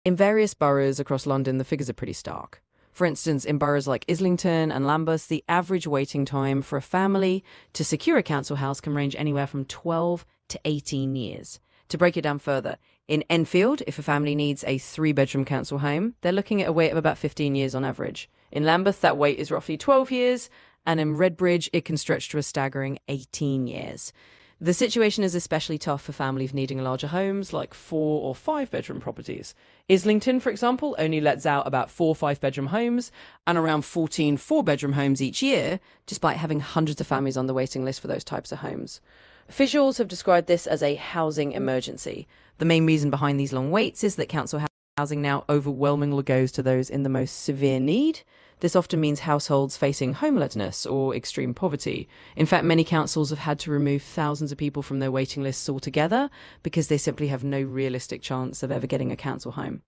In various boroughs across London, the figures are pretty stark. For instance, in boroughs like Islington and Lambeth, the average waiting time for a family to secure a council house can range anywhere from 12 to 18 years. To break it down further, in Enfield, if a family needs a three-bedroom council home, they're looking at a wait of about 15 years on average. In Lambeth, that wait is roughly 12 years, and in Redbridge, it can stretch to a staggering 18 years. The situation is especially tough for families needing larger homes, like 4 or 5 bedroom properties. Islington, for example, only lets out about 4 5 bedroom homes and around 14 4 bedroom homes each year, despite having hundreds of families on the waiting list for those types of homes. Officials have described this as a housing emergency. The main reason behind these long waits is that council housing now overwhelmingly goes to those in the most severe need. This often means households facing homelessness or extreme poverty. In fact, many councils have had to remove thousands of people from their waiting lists altogether because they simply have no realistic chance of ever getting a council home.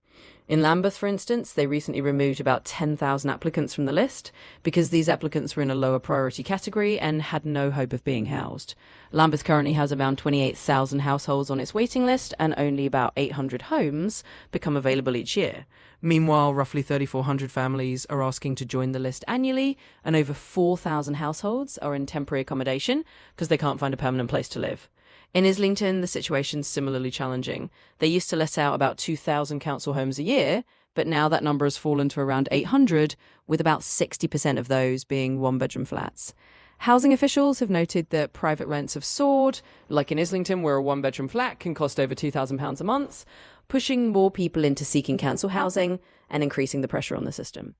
In Lambeth, for instance, they recently removed about 10,000 applicants from the list because these applicants were in a lower priority category and had no hope of being housed. Lambeth currently has around 28,000 households on its waiting list, and only about 800 homes become available each year. Meanwhile, roughly 3,400 families are asking to join the list annually, and over 4,000 households are in temporary accommodation because they can't find a permanent place to live. In Islington, the situation's similarly challenging. They used to let out about 2,000 council homes a year, but now that number has fallen to around 800, with about 60% of those being one-bedroom flats. Housing officials have noted that private rents have soared, like in Islington, where a one-bedroom flat can cost over £2,000 a month, pushing more people into seeking council housing and increasing the pressure on the system.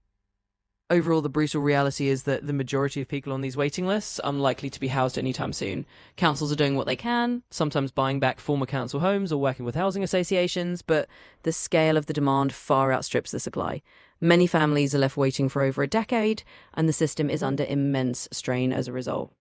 Overall, the brutal reality is that the majority of people on these waiting lists are unlikely to be housed anytime soon. Councils are doing what they can, sometimes buying back former council homes or working with housing associations, but the scale of the demand far outstrips the supply. Many families are left waiting for over a decade, and the system is under immense strain as a result.